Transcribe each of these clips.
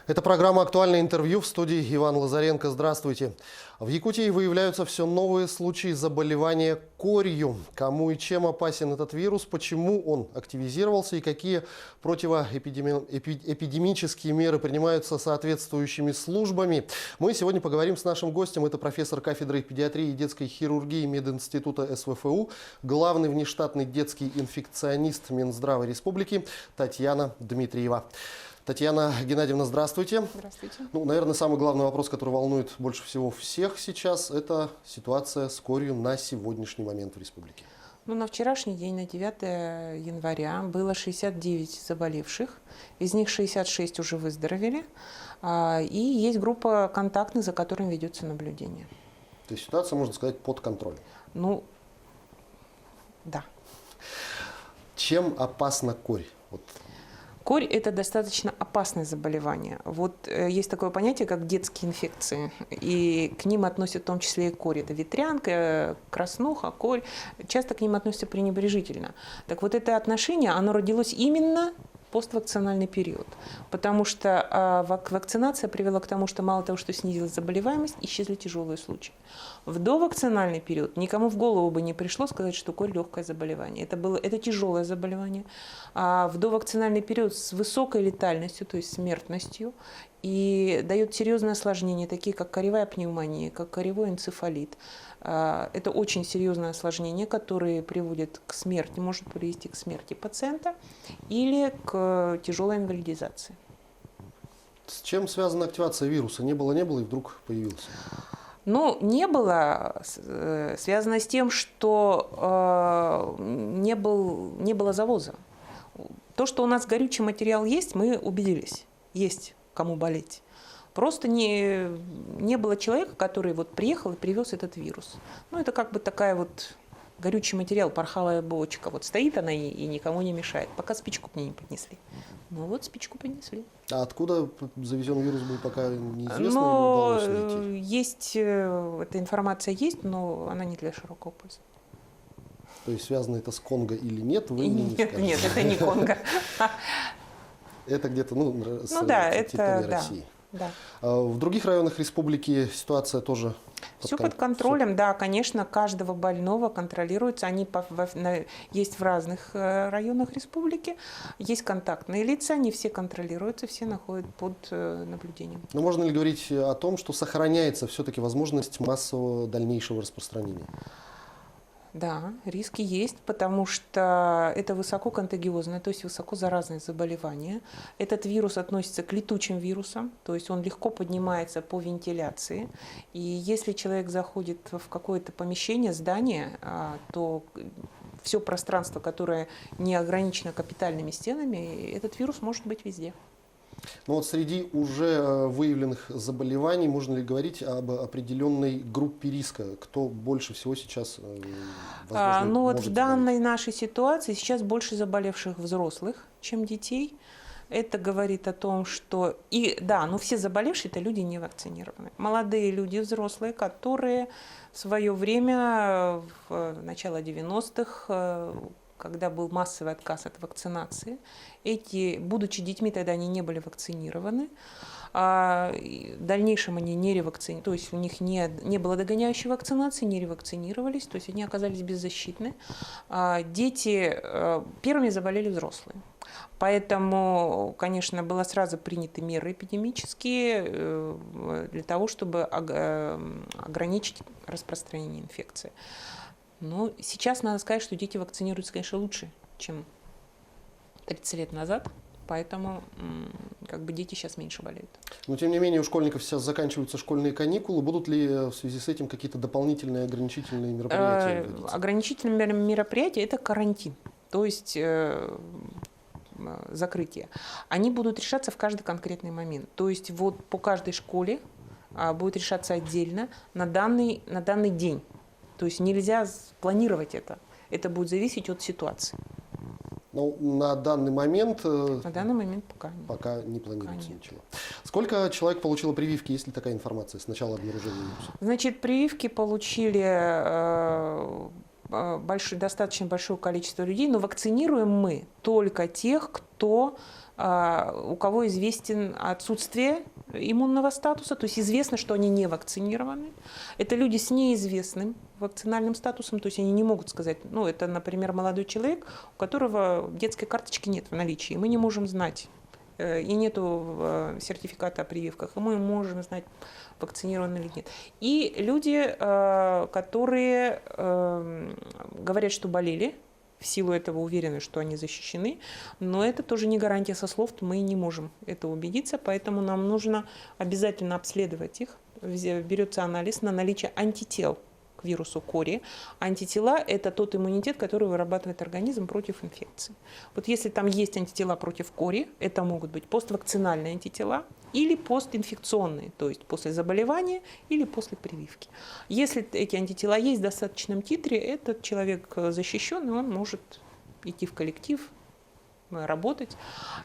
Это программа «Актуальное интервью», в студии Иван Лазаренко. Здравствуйте. В Якутии выявляются все новые случаи заболевания корью. Кому и чем опасен этот вирус, почему он активизировался и какие противоэпидемические меры принимаются соответствующими службами. Мы сегодня поговорим с нашим гостем. Это профессор кафедры педиатрии и детской хирургии Мединститута СВФУ, главный внештатный детский инфекционист Минздрава Республики Татьяна Дмитриева. Татьяна Геннадьевна, здравствуйте. Здравствуйте. Наверное, самый главный вопрос, который волнует больше всего всех сейчас, это ситуация с корью на сегодняшний момент в республике. На вчерашний день, на 9 января, было 69 заболевших, из них 66 уже выздоровели, и есть группа контактных, за которыми ведется наблюдение. То есть ситуация, можно сказать, под контролем? Да. Чем опасна корь? Корь – это достаточно опасное заболевание. Есть такое понятие, как детские инфекции, и к ним относят в том числе и корь. Это ветрянка, краснуха, корь. Часто к ним относятся пренебрежительно. Так вот, это отношение, оно родилось именно в поствакцинальный период, потому что вакцинация привела к тому, что мало того, что снизилась заболеваемость, исчезли тяжелые случаи. В довакцинальный период никому в голову бы не пришло сказать, что корь – легкое заболевание. Это тяжелое заболевание. А в довакцинальный период с высокой летальностью, то есть смертностью, и дает серьезные осложнения, такие как коревая пневмония, как коревой энцефалит. Это очень серьезное осложнение, которое приводит к смерти, может привести к смерти пациента или к тяжелой инвалидизации. С чем связана активация вируса? Не было и вдруг появился? Не было, связано с тем, что не было завоза. То, что у нас горючий материал есть, мы убедились, есть кому болеть. Просто не было человека, который приехал и привез этот вирус. Это как бы такая горючий материал, пороховая бочка. Стоит она и никому не мешает, пока спичку к ней не поднесли. Спичку поднесли. А откуда завезен вирус был, пока неизвестно? Эта информация есть, но она не для широкого пользования. То есть связано это с Конго или нет, вы мне не скажете? Нет, это не Конго. Это где-то с территории России. Да. В других районах республики ситуация тоже все под контролем, да, конечно, каждого больного контролируется. Они есть в разных районах республики, есть контактные лица, не все контролируются, все находят под наблюдением. Но можно ли говорить о том, что сохраняется все-таки возможность массового дальнейшего распространения? Да, риски есть, потому что это высококонтагиозное, то есть высокозаразное заболевание. Этот вирус относится к летучим вирусам, то есть он легко поднимается по вентиляции. И если человек заходит в какое-то помещение, здание, то все пространство, которое не ограничено капитальными стенами, этот вирус может быть везде. Среди уже выявленных заболеваний можно ли говорить об определенной группе риска? Кто больше всего сейчас в данной нашей ситуации сейчас больше заболевших взрослых, чем детей. Это говорит о том, что все заболевшие – это люди не вакцинированные. Молодые люди, взрослые, которые в свое время, в начало 90-х, когда был массовый отказ от вакцинации, будучи детьми, тогда они не были вакцинированы, в дальнейшем они не ревакцинировались, то есть у них не было догоняющей вакцинации, не ревакцинировались, то есть они оказались беззащитны. Дети первыми заболели взрослые. Поэтому, конечно, было сразу приняты меры эпидемические для того, чтобы ограничить распространение инфекции. Сейчас надо сказать, что дети вакцинируются, конечно, лучше, чем 30 лет назад, поэтому дети сейчас меньше болеют. Но, тем не менее, у школьников сейчас заканчиваются школьные каникулы. Будут ли в связи с этим какие-то дополнительные ограничительные мероприятия вводиться? Ограничительные мероприятия – это карантин, то есть закрытие. Они будут решаться в каждый конкретный момент. То есть по каждой школе будет решаться отдельно на данный день. То есть нельзя планировать это. Это будет зависеть от ситуации. На данный момент пока не планируется ничего. Сколько человек получило прививки, есть ли такая информация с начала обнаружения вируса? Прививки получили достаточно большое количество людей, но вакцинируем мы только тех, кто, у кого известен отсутствие иммунного статуса, то есть известно, что они не вакцинированы. Это люди с неизвестным вакцинальным статусом, то есть они не могут сказать, ну, это, например, молодой человек, у которого детской карточки нет в наличии, и мы не можем знать, и нету сертификата о прививках, и мы можем знать, вакцинированы или нет. И люди, которые говорят, что болели, в силу этого уверены, что они защищены, но это тоже не гарантия со слов, мы не можем это убедиться, поэтому нам нужно обязательно обследовать их. Берется анализ на наличие антител к вирусу кори. Антитела – это тот иммунитет, который вырабатывает организм против инфекции. Вот если там есть антитела против кори, это могут быть поствакцинальные антитела или постинфекционные, то есть после заболевания или после прививки. Если эти антитела есть в достаточном титре, этот человек защищен, и он может идти в коллектив, работать.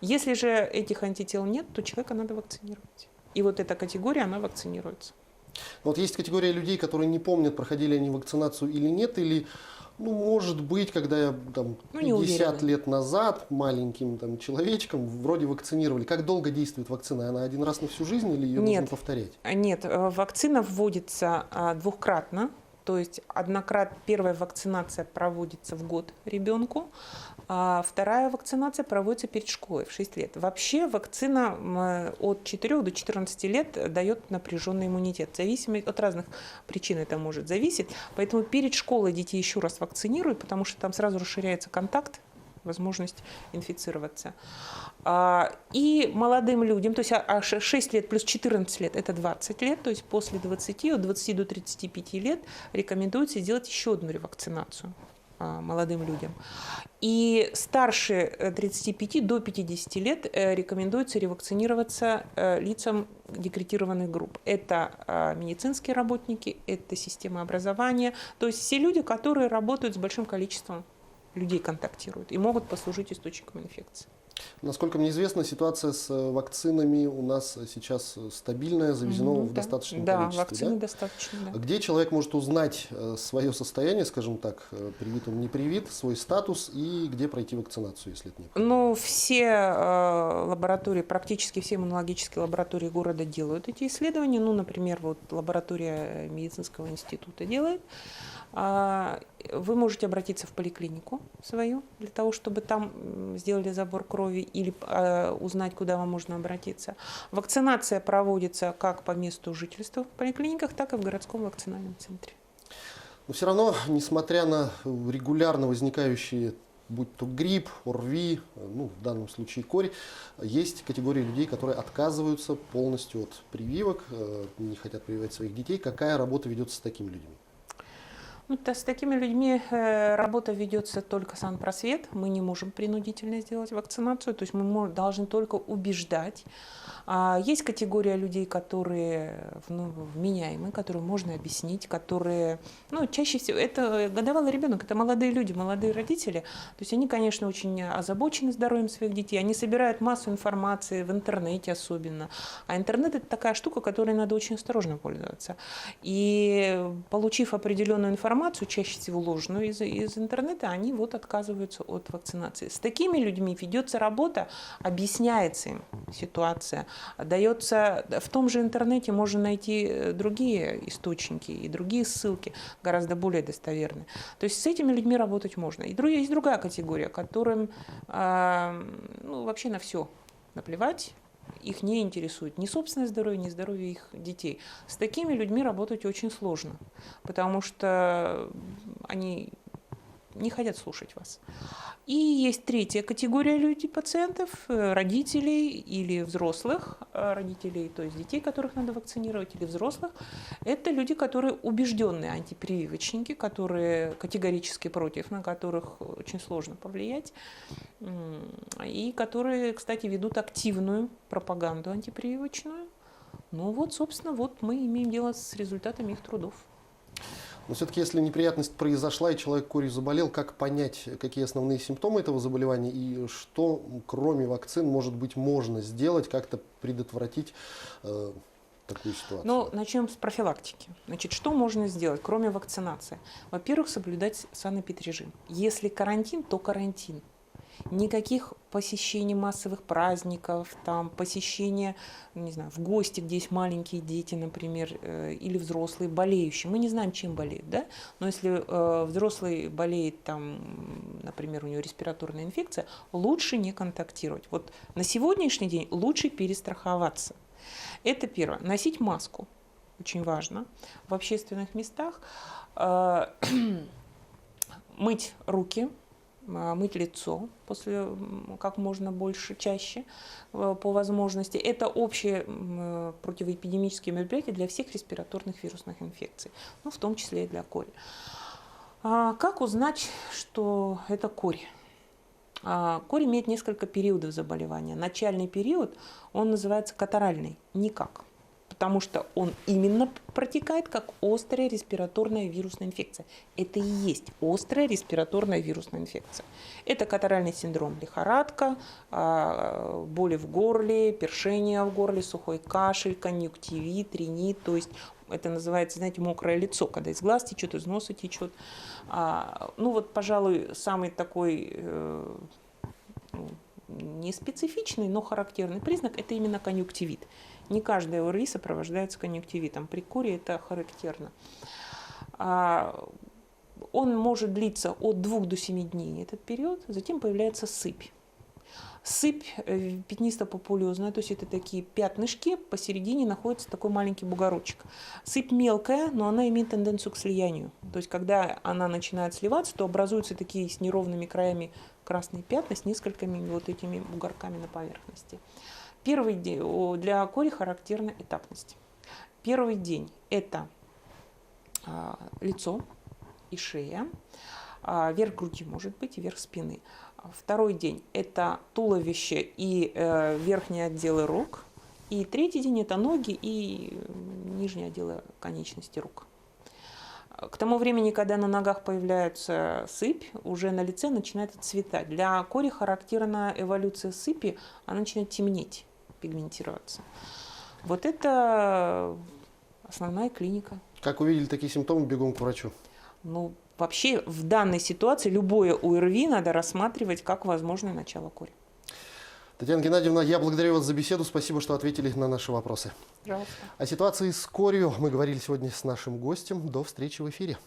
Если же этих антител нет, то человека надо вакцинировать. И вот эта категория, она вакцинируется. Вот есть категория людей, которые не помнят, проходили они вакцинацию или нет, или, ну, может быть, когда я там, 50 лет назад маленьким там, человечком вроде вакцинировали. Как долго действует вакцина? Она один раз на всю жизнь или ее нужно повторять? Нет, вакцина вводится двухкратно. То есть первая вакцинация проводится в год ребенку, а вторая вакцинация проводится перед школой в 6 лет. Вообще вакцина от 4 до 14 лет дает напряженный иммунитет. Зависимо от разных причин это может зависеть. Поэтому перед школой детей еще раз вакцинируют, потому что там сразу расширяется контакт, возможность инфицироваться. И молодым людям, то есть 6 лет плюс 14 лет – это 20 лет, то есть после 20, от 20 до 35 лет рекомендуется сделать еще одну ревакцинацию молодым людям. И старше 35 до 50 лет рекомендуется ревакцинироваться лицам декретированных групп. Это медицинские работники, это система образования, то есть все люди, которые работают с большим количеством людей, контактируют и могут послужить источником инфекции. Насколько мне известно, ситуация с вакцинами у нас сейчас стабильная, завезено в достаточном количестве. Да, вакцины достаточно. Да. Где человек может узнать свое состояние, скажем так, привит он, не привит, свой статус и где пройти вакцинацию, если это необходимо? Ну, все лаборатории, практически все иммунологические лаборатории города делают эти исследования. Ну, например, вот лаборатория медицинского института делает. Вы можете обратиться в поликлинику свою для того, чтобы там сделали забор крови или узнать, куда вам можно обратиться. Вакцинация проводится как по месту жительства в поликлиниках, так и в городском вакцинальном центре. Но все равно, несмотря на регулярно возникающие, будь то грипп, ОРВИ, ну, в данном случае кори, есть категория людей, которые отказываются полностью от прививок, не хотят прививать своих детей. Какая работа ведется с такими людьми? Ну, с такими людьми работа ведется только санпросвет. Мы не можем принудительно сделать вакцинацию, то есть мы должны только убеждать. Есть категория людей, которые вменяемые, которые можно объяснить, которые, ну, чаще всего, это годовалый ребенок, это молодые люди, молодые родители. То есть они, конечно, очень озабочены здоровьем своих детей, они собирают массу информации в интернете особенно. А интернет – это такая штука, которой надо очень осторожно пользоваться. И получив определенную информацию, чаще всего ложную из интернета, они вот отказываются от вакцинации. С такими людьми ведется работа, объясняется им ситуация. Дается, в том же интернете можно найти другие источники и другие ссылки, гораздо более достоверные. То есть с этими людьми работать можно. И есть другая категория, которым вообще на все наплевать. Их не интересует ни собственное здоровье, ни здоровье их детей. С такими людьми работать очень сложно, потому что они не хотят слушать вас. И есть третья категория людей, пациентов, родителей или взрослых, родителей, то есть детей, которых надо вакцинировать, или взрослых. Это люди, которые убежденные антипрививочники, которые категорически против, на которых очень сложно повлиять, и которые, кстати, ведут активную пропаганду антипрививочную. Ну вот, собственно, вот мы имеем дело с результатами их трудов. Но все-таки, если неприятность произошла и человек корью заболел, как понять, какие основные симптомы этого заболевания и что, кроме вакцин, может быть, можно сделать, как-то предотвратить такую ситуацию? Ну, начнем с профилактики. Значит, что можно сделать, кроме вакцинации? Во-первых, соблюдать санэпидрежим. Если карантин, то карантин. Никаких посещений массовых праздников, там, посещения, не знаю, в гости, где есть маленькие дети, например, или взрослые болеющие. Мы не знаем, чем болеют, да? Но если взрослый болеет, там, например, у него респираторная инфекция, лучше не контактировать. Вот на сегодняшний день лучше перестраховаться. Это первое. Носить маску. Очень важно. В общественных местах мыть руки, мыть лицо после как можно больше, чаще по возможности. Это общие противоэпидемические мероприятия для всех респираторных вирусных инфекций, ну, в том числе и для кори. Как узнать, что это кори? Кори имеет несколько периодов заболевания. Начальный период, он называется катаральный, никак. Потому что он именно протекает как острая респираторная вирусная инфекция. Это и есть острая респираторная вирусная инфекция. Это катаральный синдром, лихорадка, боли в горле, першение в горле, сухой кашель, конъюнктивит, ринит. То есть это называется, знаете, мокрое лицо, когда из глаз течет, из носа течет. Ну вот, пожалуй, самый такой не специфичный, но характерный признак – это именно конъюнктивит. Не каждая ОРВИ сопровождается конъюнктивитом. При коре это характерно. Он может длиться от 2 до 7 дней, этот период. Затем появляется сыпь. Сыпь пятнисто-папулезная, то есть это такие пятнышки, посередине находится такой маленький бугорочек. Сыпь мелкая, но она имеет тенденцию к слиянию. То есть когда она начинает сливаться, то образуются такие с неровными краями красные пятна с несколькими вот этими бугорками на поверхности. Первый день для кори характерна этапность. Первый день – это лицо и шея, верх груди может быть и верх спины. Второй день – это туловище и верхние отделы рук. И третий день – это ноги и нижние отделы конечностей рук. К тому времени, когда на ногах появляется сыпь, уже на лице начинает отцветать. Для кори характерна эволюция сыпи, она начинает темнеть, пигментироваться. Вот это основная клиника. Как увидели такие симптомы, бегом к врачу. Ну, вообще в данной ситуации любое ОРВИ надо рассматривать как возможное начало кори. Татьяна Геннадьевна, я благодарю вас за беседу. Спасибо, что ответили на наши вопросы. Пожалуйста. О ситуации с корью мы говорили сегодня с нашим гостем. До встречи в эфире.